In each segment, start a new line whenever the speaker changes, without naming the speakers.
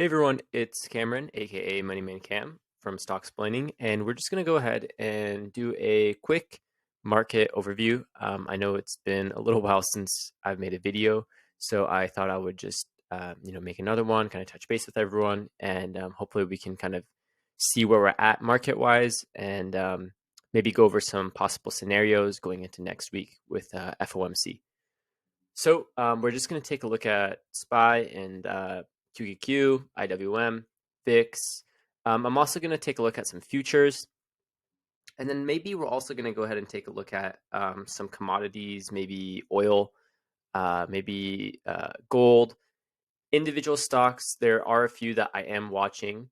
Hey everyone, it's Cameron, aka Moneyman Cam from Stocksplaining, and we're just going to go ahead and do a quick market overview. I know it's been a little while since I've made a video, so I thought I would just make another one, kind of touch base with everyone, and hopefully we can kind of see where we're at market-wise, and maybe go over some possible scenarios going into next week with FOMC. So we're just going to take a look at SPY and QQQ, IWM, VIX. I'm also going to take a look at some futures. And then maybe we're also going to go ahead and take a look at some commodities, maybe oil, maybe gold. Individual stocks, there are a few that I am watching,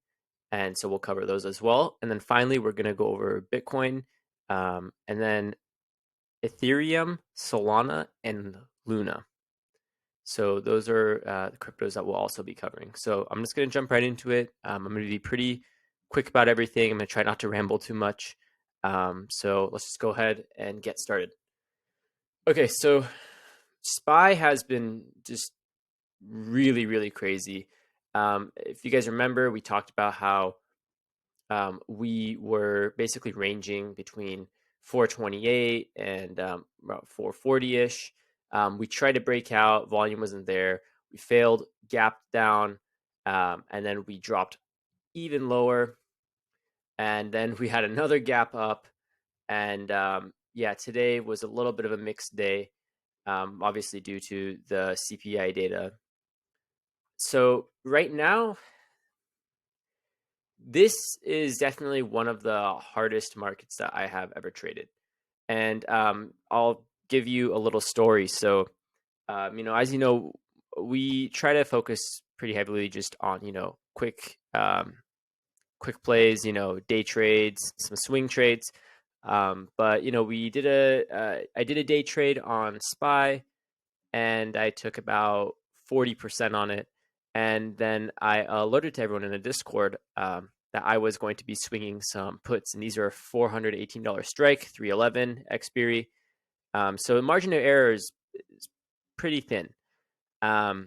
and so we'll cover those as well. And then finally, we're going to go over Bitcoin, and then Ethereum, Solana, and Luna. So those are the cryptos that we'll also be covering. So I'm just going to jump right into it. I'm going to be pretty quick about everything. I'm going to try not to ramble too much. So let's just go ahead and get started. Okay, so SPY has been just really, really crazy. If you guys remember, we talked about how we were basically ranging between 428 and about 440-ish. We tried to break out, volume wasn't there. We failed, gapped down, and then we dropped even lower. And then we had another gap up. And yeah, today was a little bit of a mixed day, obviously due to the CPI data. So right now, this is definitely one of the hardest markets that I have ever traded. And I'll give you a little story. So, as you know, we try to focus pretty heavily just on, quick plays, day trades, some swing trades. But, I did a day trade on SPY, and I took about 40% on it. And then I alerted to everyone in the Discord that I was going to be swinging some puts. And these are $418 strike, 311 expiry. So the margin of error is pretty thin. But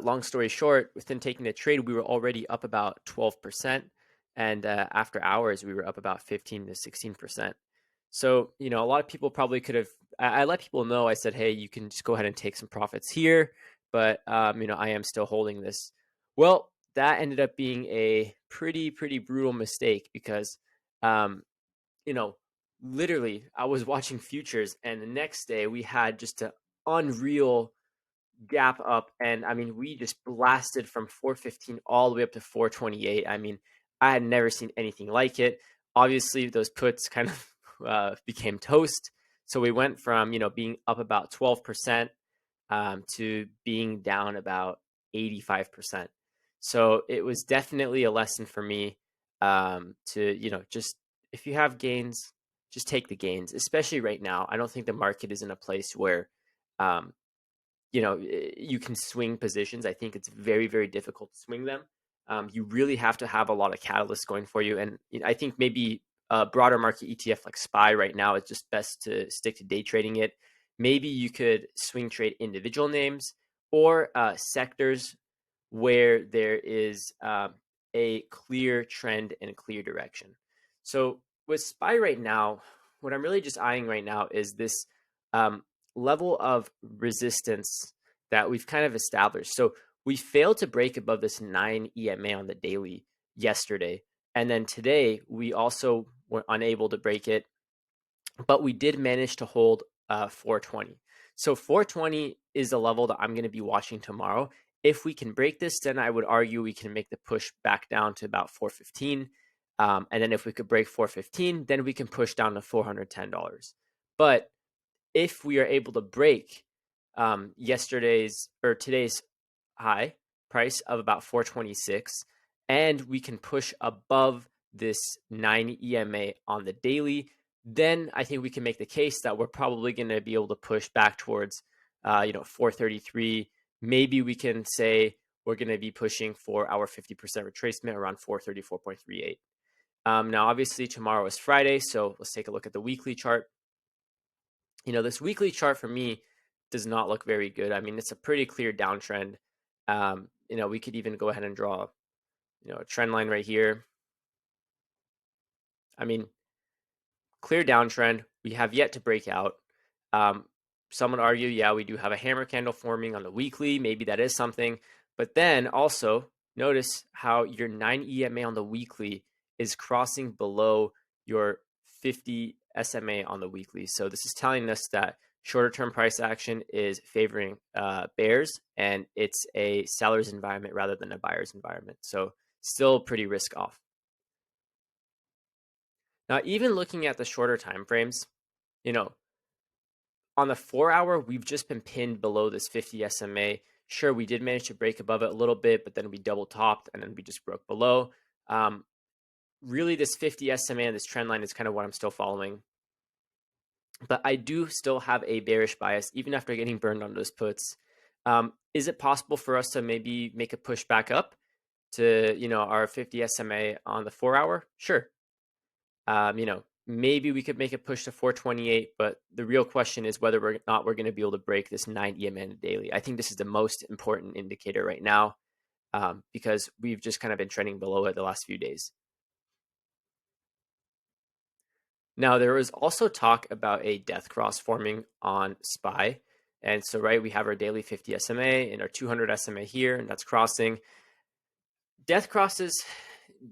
long story short, within taking the trade, we were already up about 12%. And after hours, we were up about 15 to 16%. So, a lot of people probably could have, I let people know, I said, hey, you can just go ahead and take some profits here. But, I am still holding this. Well, that ended up being a pretty brutal mistake because, you know, literally I was watching futures and the next day we had just an unreal gap up, and I mean we just blasted from 415 all the way up to 428. I mean, I had never seen anything like it. Obviously those puts kind of became toast, so we went from being up about 12% to being down about 85%. So it was definitely a lesson for me, to just, if you have gains, just take the gains, especially right now. I don't think the market is in a place where um, you can swing positions. I think it's very difficult to swing them. You really have to have a lot of catalysts going for you. And I think maybe a broader market ETF like SPY right now, it's just best to stick to day trading it. Maybe you could swing trade individual names or sectors where there is a clear trend and a clear direction. So with SPY right now, what I'm really just eyeing right now is this um, level of resistance that we've kind of established. So we failed to break above this 9 EMA on the daily yesterday. And then today, we also were unable to break it, but we did manage to hold 420. So 420 is a level that I'm going to be watching tomorrow. If we can break this, then I would argue we can make the push back down to about 415. And then if we could break 415, then we can push down to $410. But if we are able to break yesterday's or today's high price of about 426, and we can push above this 9 EMA on the daily, then I think we can make the case that we're probably going to be able to push back towards 433. Maybe we can say we're going to be pushing for our 50% retracement around 434.38. Now, obviously, tomorrow is Friday, so let's take a look at the weekly chart. This weekly chart for me does not look very good. I mean, it's a pretty clear downtrend. we could even go ahead and draw, a trend line right here. I mean, clear downtrend. We have yet to break out. Um, some would argue, yeah, we do have a hammer candle forming on the weekly. Maybe that is something. But then also notice how your 9 EMA on the weekly is crossing below your 50 SMA on the weekly. So this is telling us that shorter term price action is favoring bears, and it's a seller's environment rather than a buyer's environment. So still pretty risk off. Now, even looking at the shorter time frames, you know, on the 4 hour, we've just been pinned below this 50 SMA. Sure, we did manage to break above it a little bit, but then we double topped and then we just broke below. Really, this 50 SMA and this trend line is kind of what I'm still following. But I do still have a bearish bias, even after getting burned on those puts. Is it possible for us to maybe make a push back up to, our 50 SMA on the 4 hour? Sure. Maybe we could make a push to 428, but the real question is whether we're going to be able to break this 9 EMA daily. I think this is the most important indicator right now, because we've just kind of been trending below it the last few days. Now, there was also talk about a death cross forming on SPY. And so, right, we have our daily 50 SMA and our 200 SMA here, and that's crossing. Death crosses,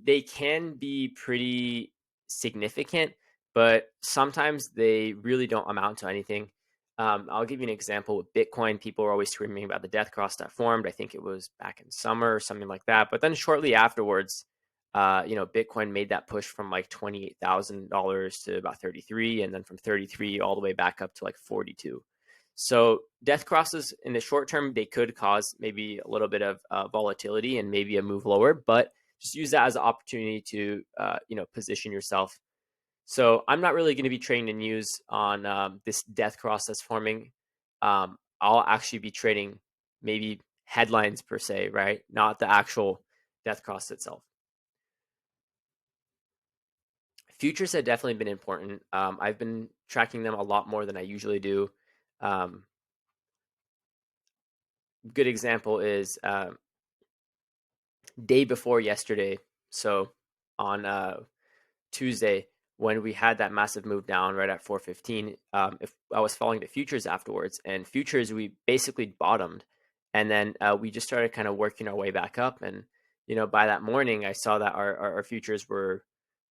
they can be pretty significant, but sometimes they really don't amount to anything. I'll give you an example with Bitcoin. People are always screaming about the death cross that formed. I think it was back in summer or something like that. But then shortly afterwards, Bitcoin made that push from like $28,000 to about 33, and then from 33 all the way back up to like 42. So death crosses in the short term, they could cause maybe a little bit of volatility and maybe a move lower, but just use that as an opportunity to position yourself. So I'm not really going to be trading the news on this death cross that's forming. I'll actually be trading maybe headlines per se, right? Not the actual death cross itself. Futures have definitely been important. I've been tracking them a lot more than I usually do. Um, Good example is day before yesterday. So on Tuesday, when we had that massive move down right at 415, if I was following the futures afterwards, and futures, we basically bottomed, and then we just started kind of working our way back up. And by that morning, I saw that our futures were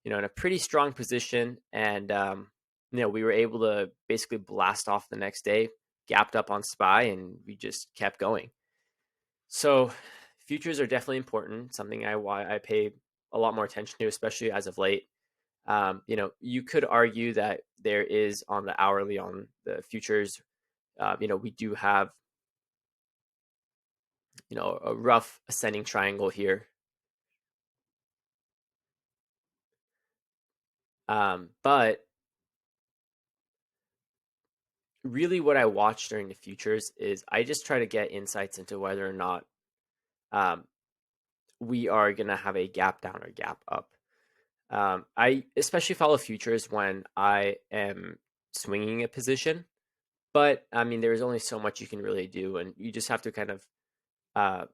in a pretty strong position, and we were able to basically blast off the next day, gapped up on SPY, and we just kept going. So futures are definitely important, something I pay a lot more attention to, especially as of late. You could argue that there is on the hourly on the futures, we do have, a rough ascending triangle here. But really what I watch during the futures is I just try to get insights into whether or not um, we are going to have a gap down or gap up. I especially follow futures when I am swinging a position, but I mean, there's only so much you can really do, and you just have to kind of uh,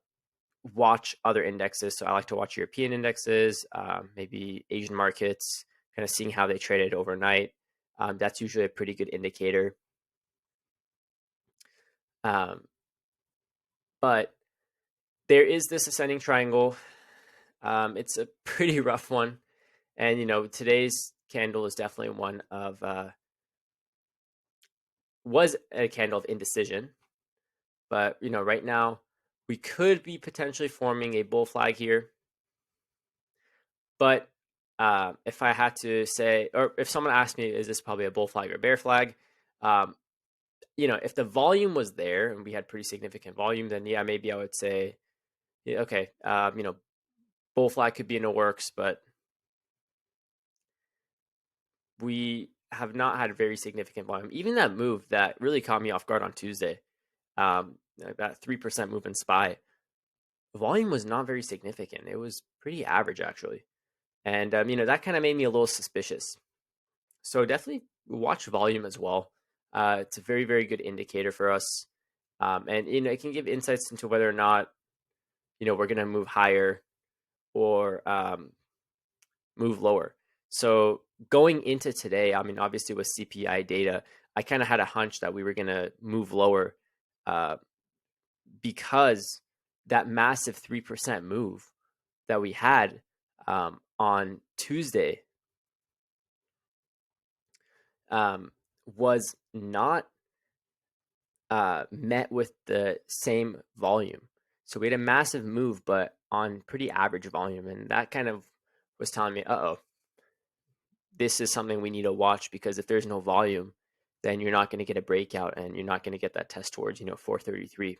watch other indexes. So I like to watch European indexes, maybe Asian markets, kind of seeing how they traded overnight. That's usually a pretty good indicator. Um, but there is this ascending triangle. It's a pretty rough one. And, today's candle is definitely one of, was a candle of indecision. But, right now we could be potentially forming a bull flag here. But if I had to say, or if someone asked me, is this probably a bull flag or bear flag? Um, if the volume was there and we had pretty significant volume, then yeah, maybe I would say, yeah, okay, bull flag could be in the works, but we have not had very significant volume. Even that move that really caught me off guard on Tuesday, that 3% move in SPY, volume was not very significant. It was pretty average actually. And, that kind of made me a little suspicious. So definitely watch volume as well. It's a very, very good indicator for us. And, it can give insights into whether or not, we're going to move higher or move lower. So going into today, I mean, obviously with CPI data, I kind of had a hunch that we were going to move lower uh, because that massive 3% move that we had on Tuesday was not met with the same volume. So we had a massive move, but on pretty average volume. And that kind of was telling me, uh-oh, this is something we need to watch, because if there's no volume, then you're not going to get a breakout and you're not going to get that test towards, 433.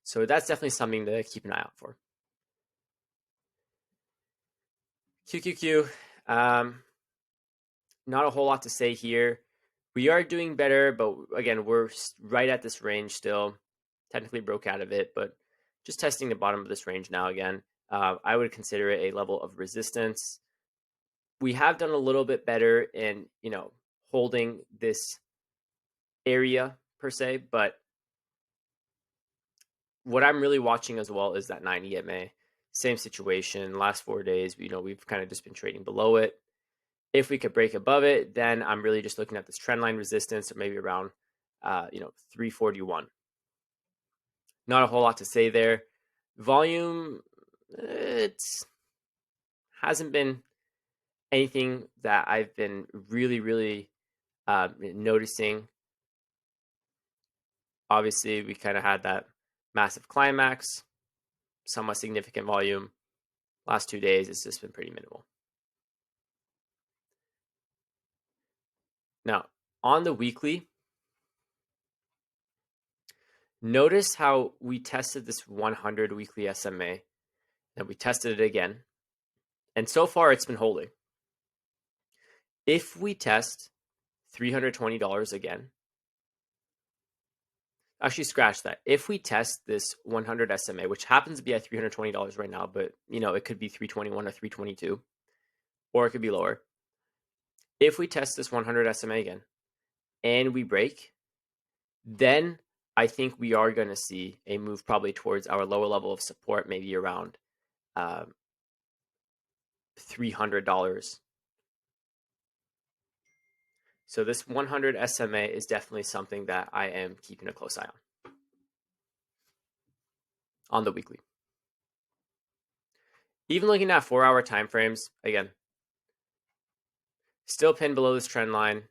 So that's definitely something to keep an eye out for. QQQ, not a whole lot to say here. We are doing better, but again, we're right at this range still. Technically broke out of it, but just testing the bottom of this range now again. I would consider it a level of resistance. We have done a little bit better in, holding this area per se, but what I'm really watching as well is that 9 EMA. Same situation. Last 4 days, we've kind of just been trading below it. If we could break above it, then I'm really just looking at this trend line resistance, or maybe around, 341. Not a whole lot to say there. Volume, it hasn't been anything that I've been really, really noticing. Obviously, we kind of had that massive climax, somewhat significant volume. Last 2 days, it's just been pretty minimal. Now, on the weekly, notice how we tested this 100 weekly SMA, and we tested it again. And so far, it's been holding. If we test $320 again, actually scratch that. If we test this 100 SMA, which happens to be at $320 right now, but it could be 321 or 322, or it could be lower. If we test this 100 SMA again and we break, then I think we are going to see a move probably towards our lower level of support, maybe around $300. So this 100 SMA is definitely something that I am keeping a close eye on the weekly. Even looking at 4-hour time frames, again, still pinned below this trend line,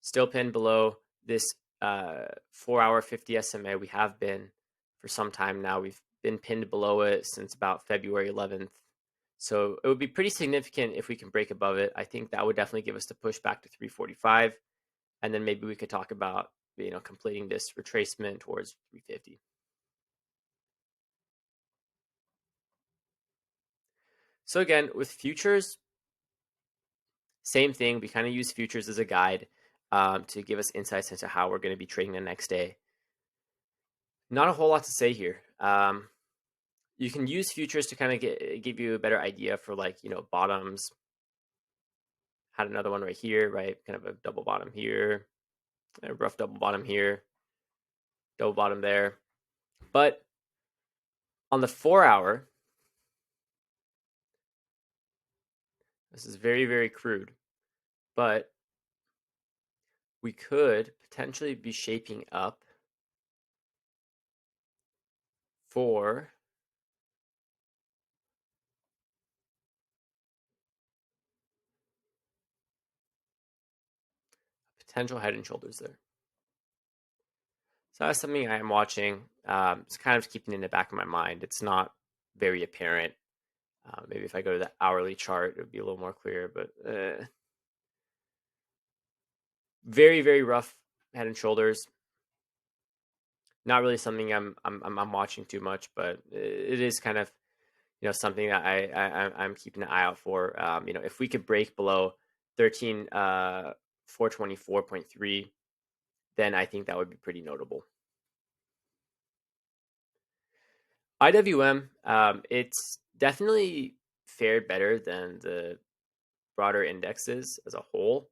still pinned below this 4-hour 50 SMA. We have been for some time now. We've been pinned below it since about February 11th. So it would be pretty significant if we can break above it. I think that would definitely give us the push back to 345. And then maybe we could talk about, completing this retracement towards 350. So again, with futures, same thing. We kind of use futures as a guide to give us insights into how we're going to be trading the next day. Not a whole lot to say here. You can use futures to kind of give you a better idea for bottoms. Had another one right here, right? Kind of a double bottom here, a rough double bottom here, double bottom there. But on the 4-hour, this is very, very crude, but we could potentially be shaping up for potential head and shoulders there. So that's something I am watching. It's kind of keeping in the back of my mind. It's not very apparent. Maybe if I go to the hourly chart, it would be a little more clear, but very, very rough head and shoulders. Not really something I'm watching too much, but it is kind of something that I'm keeping an eye out for. If we could break below 424.3, then I think that would be pretty notable. IWM, it's definitely fared better than the broader indexes as a whole.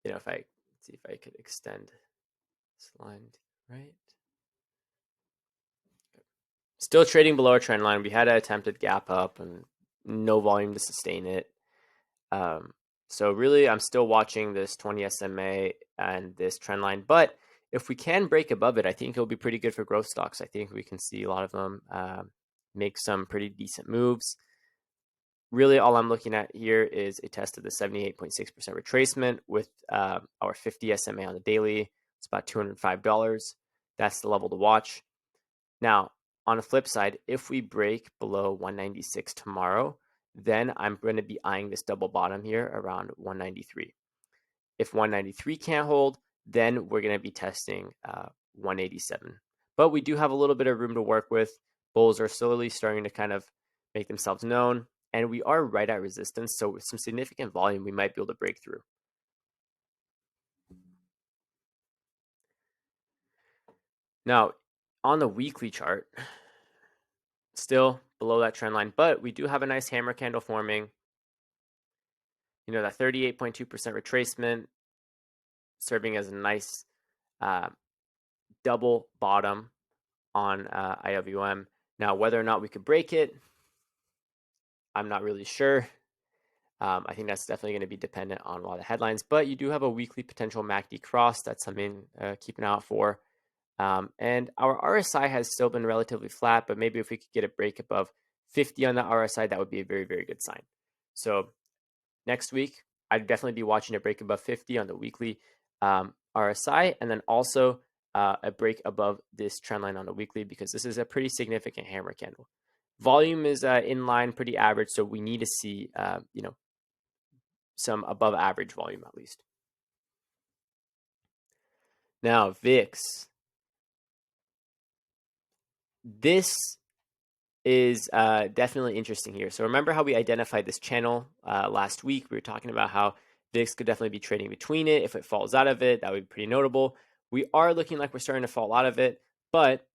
If I see if I could extend this line right. Still trading below our trend line. We had an attempted gap up and no volume to sustain it. Um, so really, I'm still watching this 20 SMA and this trend line. But if we can break above it, I think it'll be pretty good for growth stocks. I think we can see a lot of them make some pretty decent moves. Really, all I'm looking at here is a test of the 78.6% retracement with our 50 SMA on the daily. It's about $205. That's the level to watch. Now, on the flip side, if we break below 196 tomorrow, then I'm going to be eyeing this double bottom here around 193. If 193 can't hold, then we're going to be testing 187. But we do have a little bit of room to work with. Bulls are slowly starting to kind of make themselves known, and we are right at resistance. So with some significant volume, we might be able to break through. Now, on the weekly chart, still below that trend line, but we do have a nice hammer candle forming. You know, that 38.2% retracement serving as a nice double bottom on IWM. Now, whether or not we could break it, I'm not really sure. I think that's definitely going to be dependent on a lot of headlines, but you do have a weekly potential MACD cross. That's something keep an eye out for. And our RSI has still been relatively flat, but maybe if we could get a break above 50 on the RSI, that would be a very, very good sign. So next week, I'd definitely be watching a break above 50 on the weekly RSI, and then also a break above this trend line on the weekly, because this is a pretty significant hammer candle. Volume is in line, pretty average, so we need to see some above average volume at least. Now, VIX. This is definitely interesting here. So remember how we identified this channel last week? We were talking about how VIX could definitely be trading between it. If it falls out of it, that would be pretty notable. We are looking like we're starting to fall out of it, but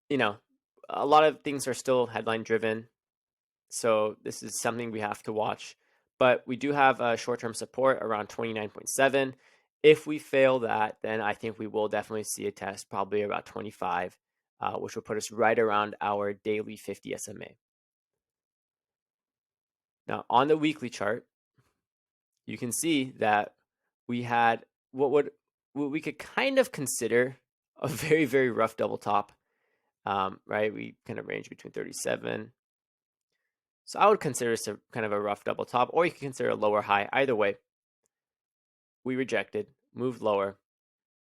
you know, a lot of things are still headline driven. So this is something we have to watch. But we do have a short-term support around 29.7. If we fail that, then I think we will definitely see a test probably about 25, which will put us right around our daily 50 SMA. Now, on the weekly chart, you can see that we had what we could kind of consider a very, very rough double top, right? We kind of range between 37. So I would consider this a kind of a rough double top, or you can consider a lower high. Either way, we rejected, moved lower,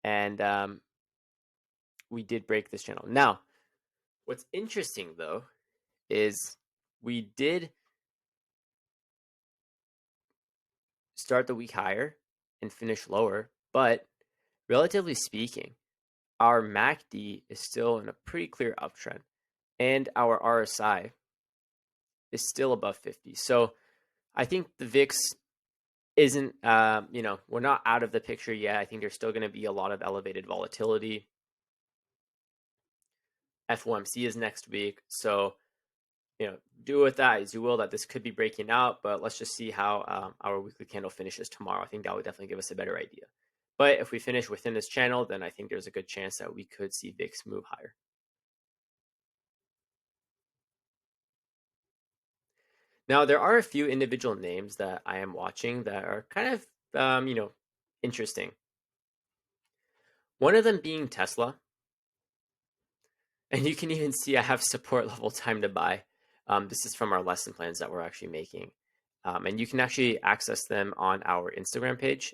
and we did break this channel. Now, what's interesting though is we did start the week higher and finish lower, but relatively speaking, our MACD is still in a pretty clear uptrend, and our RSI is still above 50. So I think the VIX isn't, we're not out of the picture yet. I think there's still going to be a lot of elevated volatility. FOMC is next week. So, do with that as you will, that this could be breaking out, but let's just see how our weekly candle finishes tomorrow. I think that would definitely give us a better idea. But if we finish within this channel, then I think there's a good chance that we could see VIX move higher. Now, there are a few individual names that I am watching that are kind of, interesting. One of them being Tesla. And you can even see I have support level time to buy. This is from our lesson plans that we're actually making. And you can actually access them on our Instagram page,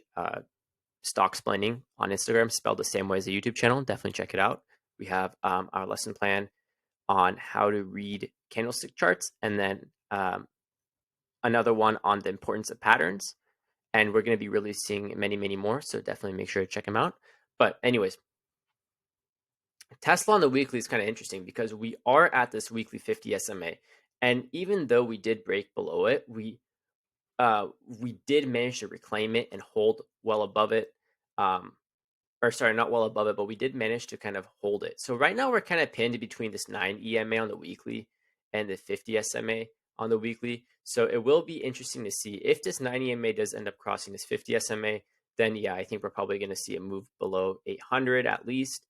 Stock Explaining on Instagram, spelled the same way as the YouTube channel. Definitely check it out. We have our lesson plan on how to read candlestick charts, and then another one on the importance of patterns. And we're going to be releasing many, many more. So definitely make sure to check them out. But anyways, Tesla on the weekly is kind of interesting because we are at this weekly 50 SMA. And even though we did break below it, we did manage to reclaim it and hold well above it. Or sorry, not well above it, but we did manage to kind of hold it. So right now we're kind of pinned between this 9 EMA on the weekly and the 50 SMA on the weekly. So it will be interesting to see if this 9 EMA does end up crossing this 50 SMA, then yeah, I think we're probably going to see a move below 800 at least.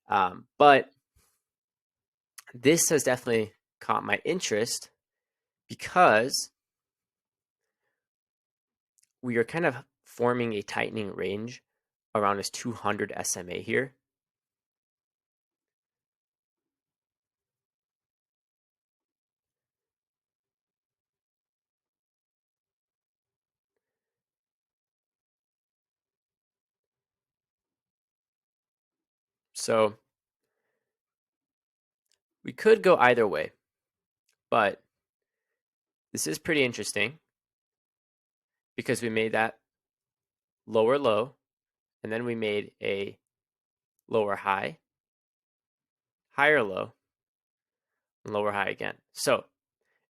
But this has definitely caught my interest because we are kind of forming a tightening range around this 200 SMA here. So we could go either way, but this is pretty interesting because we made that lower low and then we made a lower high, higher low, and lower high again. So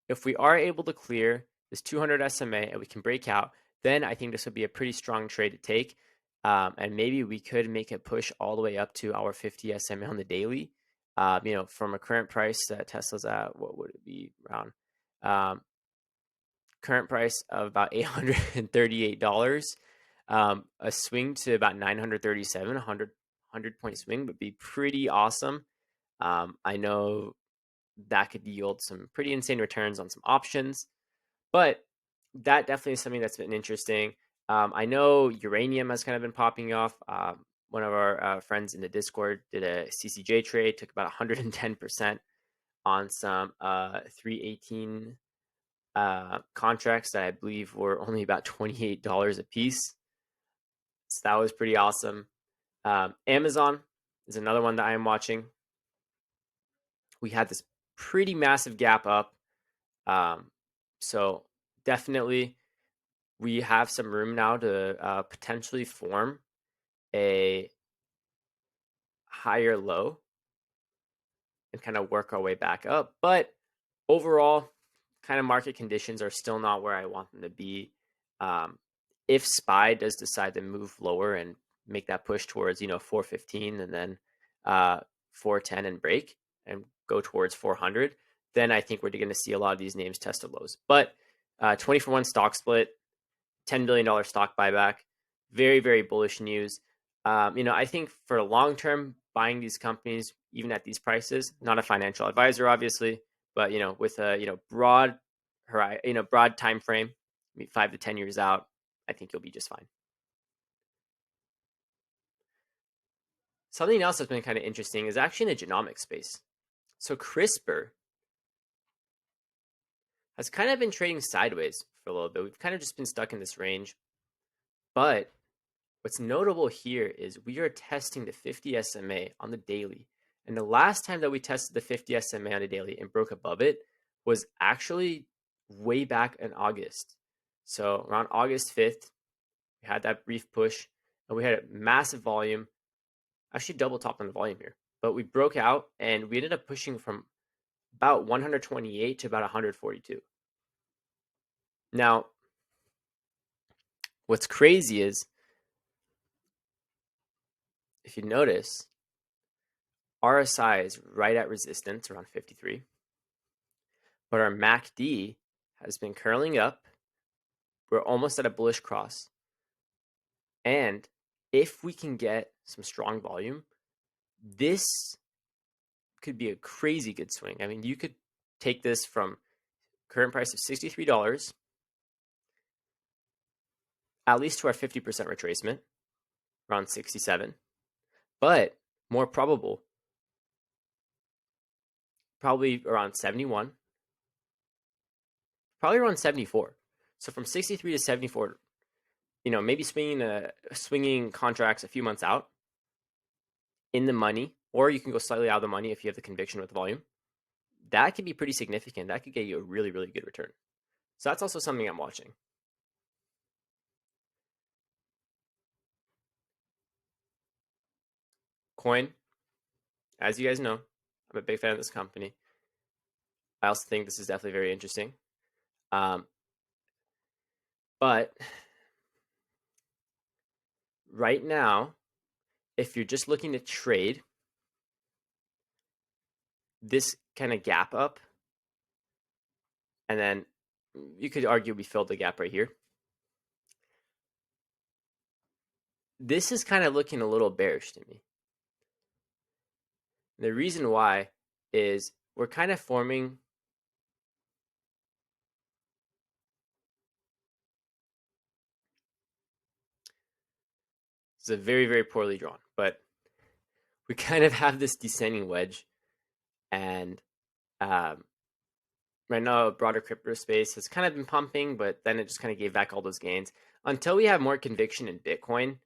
if we are able to clear this 200 SMA and we can break out, then I think this would be a pretty strong trade to take. And maybe we could make a push all the way up to our 50 SMA on the daily. From a current price that Tesla's at, what would it be around? Current price of about $838. A swing to about 937, 100 point swing would be pretty awesome. I know that could yield some pretty insane returns on some options, but that definitely is something that's been interesting. I know uranium has kind of been popping off. One of our friends in the Discord did a CCJ trade, took about 110% on some 318 contracts that I believe were only about $28 a piece. So that was pretty awesome. Amazon is another one that I am watching. We had this pretty massive gap up. So definitely we have some room now to potentially form a higher low and kind of work our way back up. But overall, kind of market conditions are still not where I want them to be. If SPY does decide to move lower and make that push towards 415 and then 410 and break and go towards 400, then I think we're going to see a lot of these names test the lows. But 20 for 1 stock split, $10 billion stock buyback, very, very bullish news. I think for long term, buying these companies, even at these prices, not a financial advisor, obviously, but with a broad broad time frame, 5 to 10 years out, I think you'll be just fine. Something else that's been kind of interesting is actually in the genomics space. So CRISPR has kind of been trading sideways for a little bit. We've kind of just been stuck in this range, but what's notable here is we are testing the 50 SMA on the daily. And the last time that we tested the 50 SMA on the daily and broke above it was actually way back in August. So around August 5th, we had that brief push and we had a massive volume, actually double topped on the volume here. But we broke out and we ended up pushing from about 128 to about 142. Now, what's crazy is if you notice, RSI is right at resistance around 53, but our MACD has been curling up. We're almost at a bullish cross. And if we can get some strong volume, this could be a crazy good swing. I mean, you could take this from current price of $63, at least to our 50% retracement, around 67. But more probable, probably around 71, probably around 74. So from 63 to 74, maybe swinging contracts a few months out in the money, or you can go slightly out of the money if you have the conviction with volume. That could be pretty significant. That could get you a really, really good return. So that's also something I'm watching. Coin, as you guys know, I'm a big fan of this company. I also think this is definitely very interesting. But right now, if you're just looking to trade, this kind of gap up, and then you could argue we filled the gap right here. This is kind of looking a little bearish to me. The reason why is we're kind of forming. It's a very, very poorly drawn, but we kind of have this descending wedge, and um, right now, broader crypto space has kind of been pumping, but then it just kind of gave back all those gains until we have more conviction in Bitcoin.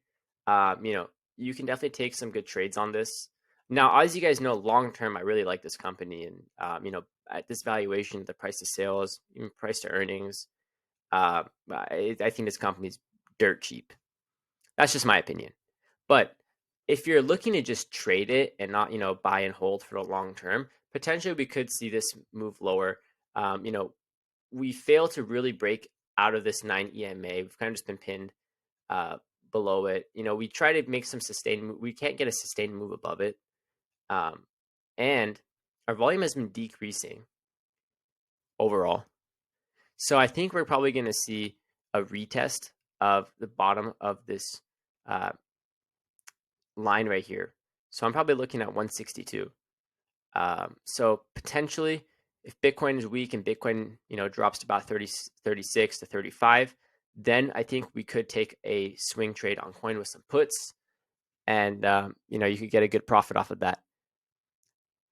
You know, you can definitely take some good trades on this. Now, as you guys know, long term, I really like this company, and you know, at this valuation, the price to sales, even price to earnings, I think this company's dirt cheap. That's just my opinion. But if you're looking to just trade it and not, you know, buy and hold for the long term, potentially we could see this move lower. You know, we fail to really break out of this 9 EMA. We've kind of just been pinned uh, below it. You know, we try to make some sustained. We can't get a sustained move above it, um, and our volume has been decreasing overall. So I think we're probably going to see a retest of the bottom of this uh, line right here. So I'm probably looking at 162. So potentially, if Bitcoin is weak and Bitcoin, you know, drops to about 30, 36 to 35, then I think we could take a swing trade on coin with some puts, and you know, you could get a good profit off of that.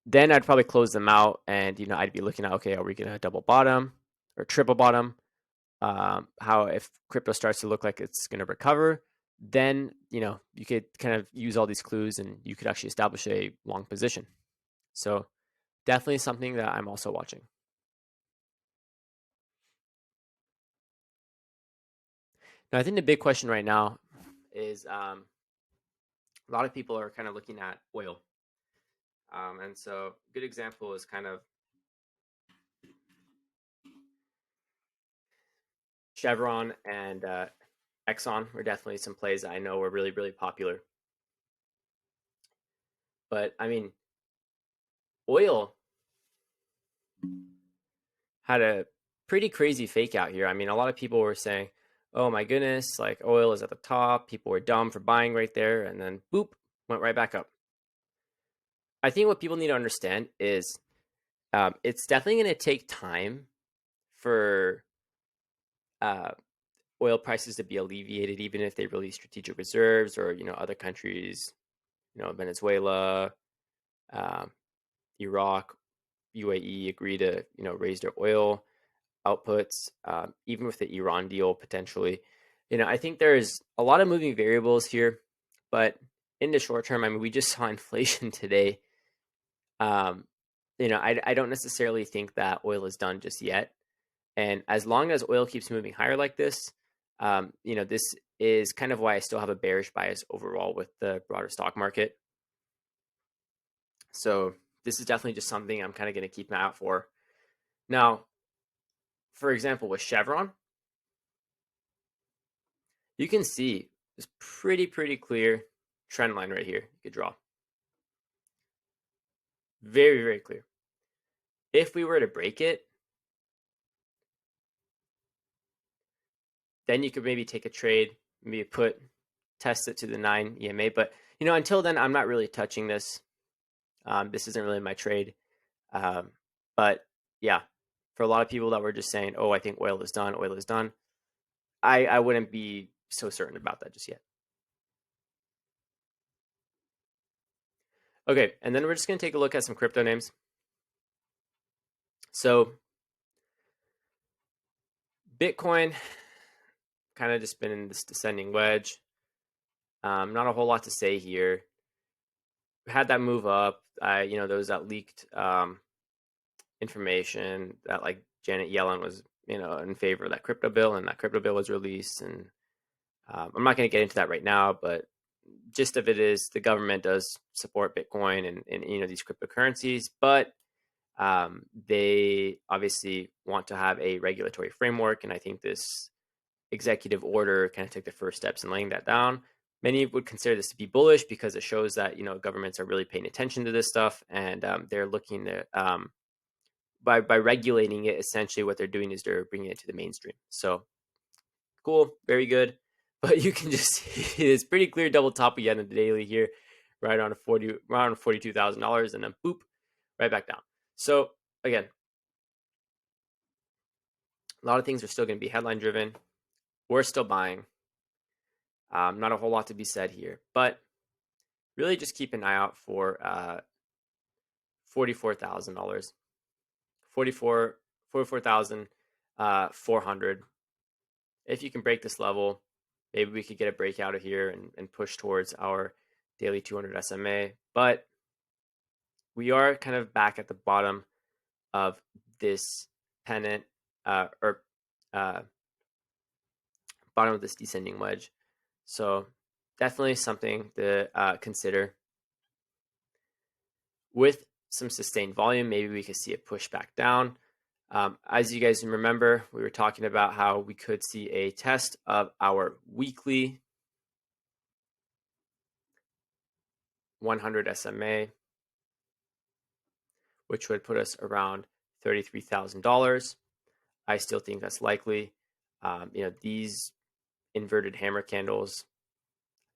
Then I'd probably close them out, and you know, I'd be looking at, okay, are we gonna double bottom or triple bottom? How if crypto starts to look like it's gonna recover, then you know, you could kind of use all these clues, and you could actually establish a long position. So definitely something that I'm also watching. Now, I think the big question right now is a lot of people are kind of looking at oil. And so, a good example is kind of Chevron and Exxon were definitely some plays that I know were really, really popular. But I mean, oil had a pretty crazy fake out here. I mean, a lot of people were saying, oh my goodness, like oil is at the top. People were dumb for buying right there. And then boop, went right back up. I think what people need to understand is it's definitely going to take time for uh, oil prices to be alleviated, even if they release strategic reserves or, you know, other countries, you know, Venezuela, um, Iraq, UAE agree to, you know, raise their oil outputs, even with the Iran deal potentially. You know, I think there's a lot of moving variables here, but in the short term, I mean, we just saw inflation today. Um, you know, I don't necessarily think that oil is done just yet. And as long as oil keeps moving higher like this, you know, this is kind of why I still have a bearish bias overall with the broader stock market. So this is definitely just something I'm kind of going to keep an eye out for. Now, for example, with Chevron, you can see this pretty clear trend line right here. You could draw very clear. If we were to break it, then you could maybe take a trade, maybe test it to the 9 EMA. But you know, until then, I'm not really touching this. This isn't really my trade. Um, but yeah, for a lot of people that were just saying, "Oh, I think oil is done. Oil is done," I wouldn't be so certain about that just yet. Okay, and then we're just gonna take a look at some crypto names. So Bitcoin kind of just been in this descending wedge. Not a whole lot to say here. Had that move up. You know, there was that leaked information that like Janet Yellen was, you know, in favor of that crypto bill, and that crypto bill was released. And I'm not going to get into that right now, but gist of it is the government does support Bitcoin and you know, these cryptocurrencies, but they obviously want to have a regulatory framework, and I think this executive order kind of took the first steps in laying that down. Many would consider this to be bullish because it shows that, you know, governments are really paying attention to this stuff, and they're looking to by regulating it. Essentially, what they're doing is they're bringing it to the mainstream. So cool, very good. But you can just see it's pretty clear double top again in the daily here, right around $42,000, and then boop, right back down. So again, a lot of things are still going to be headline driven. We're still buying. Not a whole lot to be said here, but really just keep an eye out for $44,000, 44,400. If you can break this level, maybe we could get a breakout of here and push towards our daily 200 SMA. But we are kind of back at the bottom of this pennant or bottom of this descending wedge. So definitely something to consider. With some sustained volume, maybe we could see it push back down. As you guys remember, we were talking about how we could see a test of our weekly 100 SMA, which would put us around $33,000. I still think that's likely. These inverted hammer candles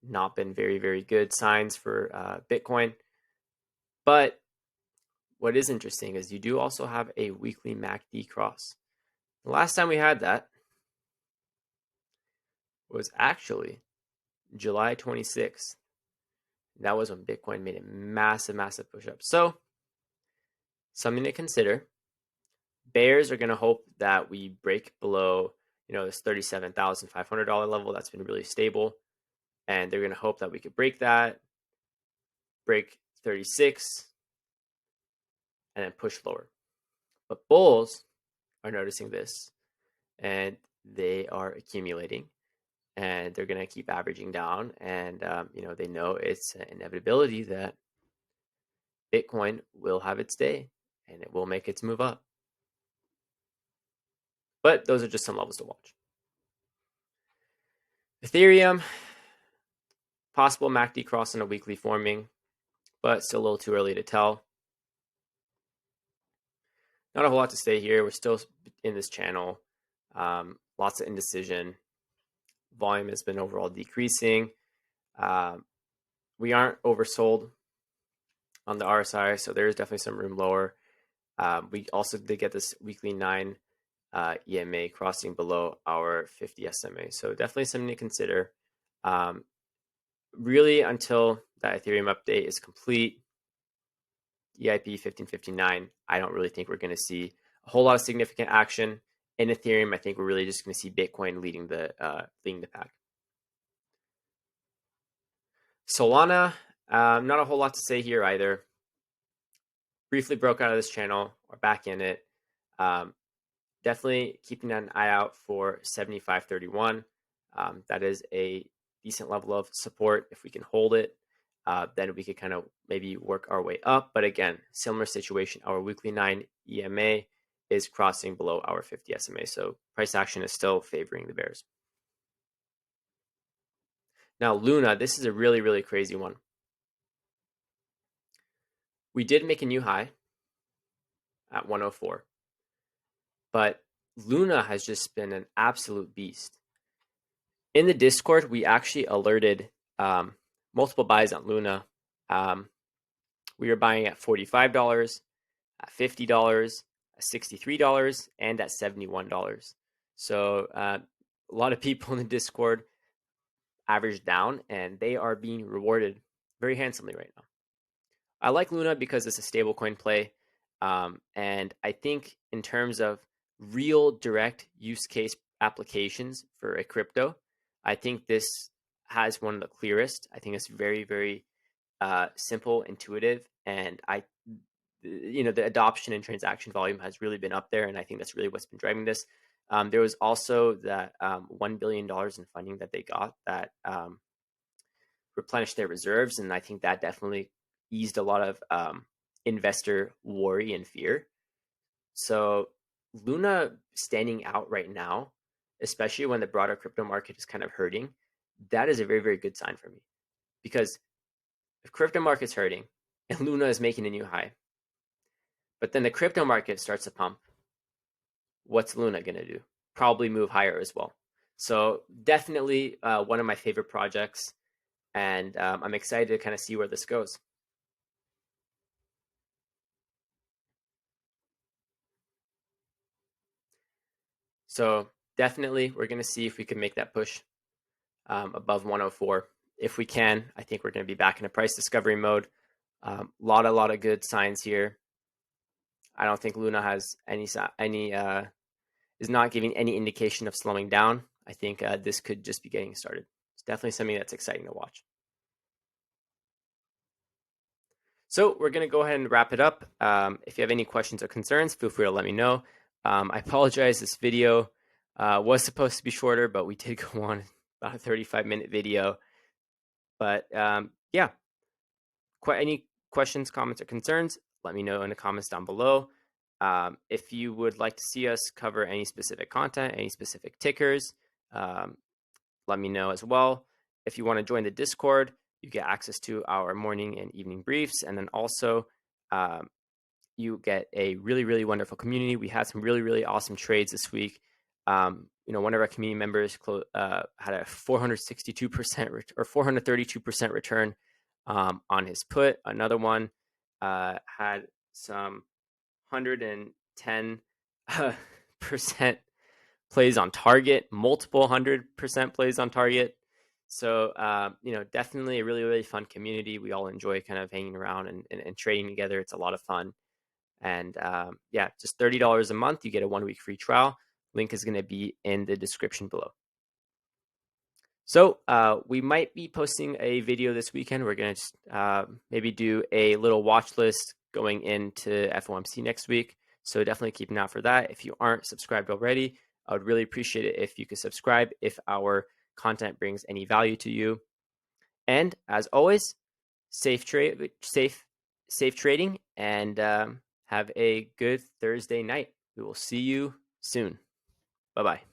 not been very, very good signs for Bitcoin. But what is interesting is you do also have a weekly MACD cross. The last time we had that was actually July 26th. That was when Bitcoin made a massive, massive push up. So something to consider. Bears are going to hope that we break below, this $37,500 level that's been really stable. And they're going to hope that we could break that, break 36, and then push lower. But bulls are noticing this, and they are accumulating, and they're going to keep averaging down. And, they know it's an inevitability that Bitcoin will have its day, and it will make its move up. But those are just some levels to watch. Ethereum, possible MACD cross on a weekly forming, but still a little too early to tell. Not a whole lot to say here. We're still in this channel. Lots of indecision. Volume has been overall decreasing. We aren't oversold on the RSI, so there is definitely some room lower. We also did get this weekly 9 EMA crossing below our 50 SMA. So definitely something to consider. Really, until that Ethereum update is complete, EIP 1559, I don't really think we're going to see a whole lot of significant action in Ethereum. I think we're really just going to see Bitcoin leading the pack. Solana, not a whole lot to say here either. Briefly broke out of this channel. We're back in it. Definitely keeping an eye out for 75.31. That is a decent level of support. If we can hold it, then we could kind of maybe work our way up. But again, similar situation. Our weekly 9 EMA is crossing below our 50 SMA. So price action is still favoring the bears. Now, Luna, this is a really, really crazy one. We did make a new high at 104. But Luna has just been an absolute beast. In the Discord, we actually alerted multiple buys on Luna. We were buying at $45, at $50, at $63, and at $71. So a lot of people in the Discord averaged down, and they are being rewarded very handsomely right now. I like Luna because it's a stablecoin play. And I think in terms of real direct use case applications for a crypto, I think this has one of the clearest. I think it's very, very simple, intuitive, and the adoption and transaction volume has really been up there, and I think that's really what's been driving this. There was also that $1 billion in funding that they got that replenished their reserves, and I think that definitely eased a lot of investor worry and fear. So Luna standing out right now, especially when the broader crypto market is kind of hurting, that is a very, very good sign for me. Because if crypto market's hurting and Luna is making a new high, but then the crypto market starts to pump, what's Luna going to do? Probably move higher as well. So definitely one of my favorite projects, and I'm excited to kind of see where this goes. So definitely we're going to see if we can make that push above 104. If we can, I think we're going to be back in a price discovery mode. Lot of good signs here. I don't think Luna has any is not giving any indication of slowing down. I think this could just be getting started. It's definitely something that's exciting to watch. So we're going to go ahead and wrap it up. If you have any questions or concerns, feel free to let me know. I apologize. This video was supposed to be shorter, but we did go on about a 35-minute video. But yeah, any questions, comments, or concerns, let me know in the comments down below. If you would like to see us cover any specific content, any specific tickers, let me know as well. If you want to join the Discord, you get access to our morning and evening briefs. And then also, you get a really wonderful community. We had some really awesome trades this week. One of our community members had a 462% or 432% return on his put. Another one had some 110% plays on target, multiple 100% plays on target. So, definitely a really fun community. We all enjoy kind of hanging around and trading together. It's a lot of fun. And just $30 a month. You get a 1-week free trial. Link is going to be in the description below. So we might be posting a video this weekend. We're going to maybe do a little watch list going into FOMC next week. So definitely keep an eye out for that. If you aren't subscribed already, I would really appreciate it if you could subscribe if our content brings any value to you. And as always, safe trading, and have a good Thursday night. We will see you soon. Bye-bye.